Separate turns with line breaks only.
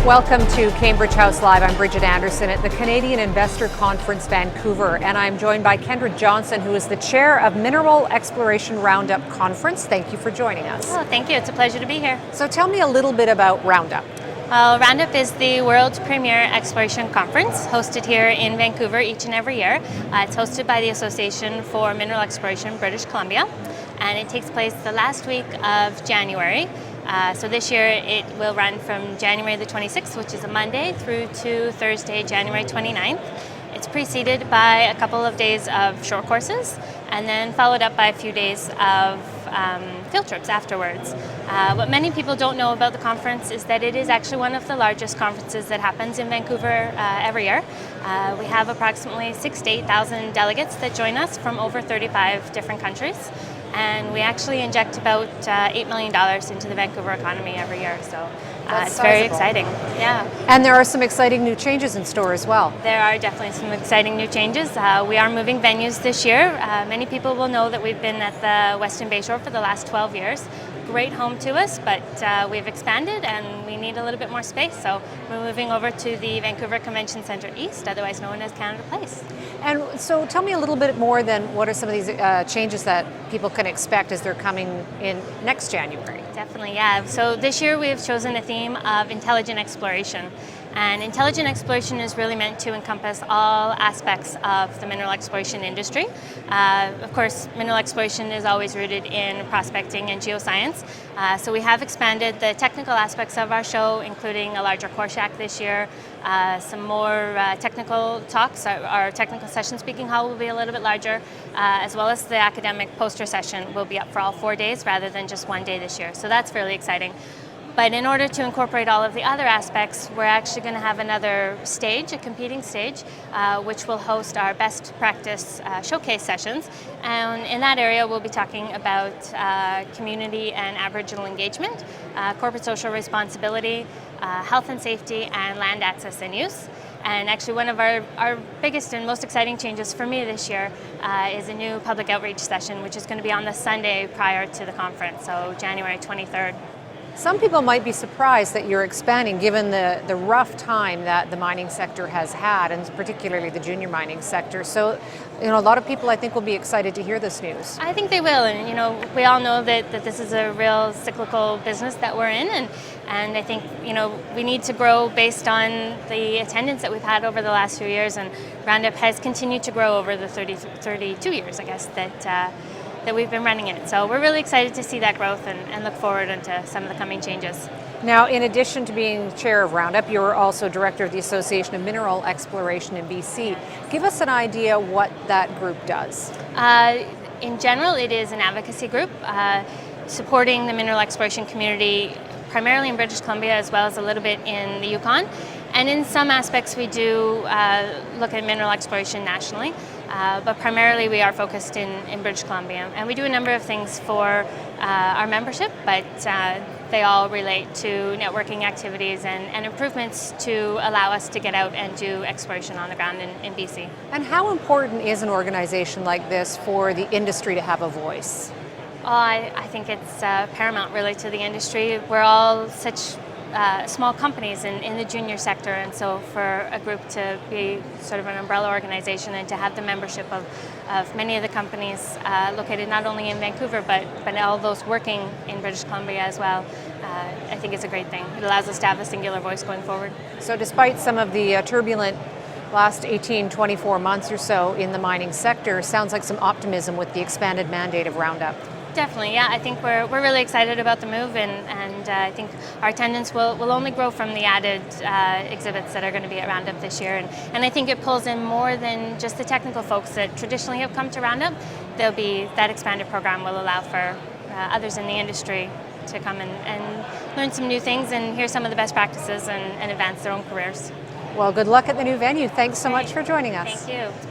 Welcome to Cambridge House Live. I'm Bridgitte Anderson at the Canadian Investor Conference, Vancouver, and I'm joined by Kendra Johnston, who is the chair of Mineral Exploration Roundup Conference. Thank you for joining us.
Oh, thank you. It's a pleasure to be here.
So tell me a little bit about Roundup.
Roundup is the world's premier exploration conference, hosted here in Vancouver each and every year. It's hosted by the Association for Mineral Exploration, British Columbia, and it takes place the last week of January. So this year it will run from January the 26th, which is a Monday, through to Thursday, January 29th. It's preceded by a couple of days of short courses and then followed up by a few days of field trips afterwards. What many people don't know about the conference is that it is actually one of the largest conferences that happens in Vancouver every year. We have approximately 6,000 to 8,000 delegates that join us from over 35 different countries. And we actually inject about $8 million into the Vancouver economy every year, so it's very exciting. Yeah.
And there are some exciting new changes in store as well.
There are definitely some exciting new changes. We are moving venues this year. Many people will know that we've been at the Western Bayshore for the last 12 years. Great home to us, but we've expanded and we need a little bit more space, so we're moving over to the Vancouver Convention Centre East, otherwise known as Canada Place.
And so tell me a little bit more than what are some of these changes that people can expect as they're coming in next January?
Definitely, yeah. So this year we've chosen a theme of intelligent exploration. And intelligent exploration is really meant to encompass all aspects of the mineral exploration industry. Of course, mineral exploration is always rooted in prospecting and geoscience. So we have expanded the technical aspects of our show, including a larger core shack this year, some more technical talks. Our technical session speaking hall will be a little bit larger, as well as the academic poster session will be up for all 4 days rather than just 1 day this year. So that's really exciting. But in order to incorporate all of the other aspects, we're actually going to have another stage, a competing stage, which will host our best practice showcase sessions. And in that area, we'll be talking about community and Aboriginal engagement, corporate social responsibility, health and safety, and land access and use. And actually one of our biggest and most exciting changes for me this year is a new public outreach session, which is going to be on the Sunday prior to the conference, so January 23rd.
Some people might be surprised that you're expanding given the rough time that the mining sector has had, and particularly the junior mining sector. So, a lot of people I think will be excited to hear this news.
I think they will, and we all know that this is a real cyclical business that we're in, and I think we need to grow based on the attendance that we've had over the last few years, and Roundup has continued to grow over the 32 years, I guess, that we've been running it. So we're really excited to see that growth and look forward into some of the coming changes.
Now, in addition to being chair of Roundup, you're also director of the Association of Mineral Exploration in BC. Give us an idea what that group does.
In general, it is an advocacy group supporting the mineral exploration community primarily in British Columbia as well as a little bit in the Yukon. And in some aspects we do look at mineral exploration nationally, but primarily we are focused in British Columbia. And we do a number of things for our membership, but they all relate to networking activities and improvements to allow us to get out and do exploration on the ground in BC.
And how important is an organization like this for the industry to have a voice?
I think it's paramount really to the industry. We're all such small companies in the junior sector, and so for a group to be sort of an umbrella organization and to have the membership of many of the companies located not only in Vancouver but all those working in British Columbia as well, I think it's a great thing. It allows us to have a singular voice going forward.
So despite some of the turbulent last 24 months or so in the mining sector, sounds like some optimism with the expanded mandate of Roundup.
Definitely, yeah. I think we're really excited about the move, and I think our attendance will only grow from the added exhibits that are going to be at Roundup this year. And I think it pulls in more than just the technical folks that traditionally have come to Roundup. There'll be that expanded program will allow for others in the industry to come and learn some new things and hear some of the best practices and advance their own careers.
Well, good luck at the new venue. Thanks so much for joining us.
Thank you.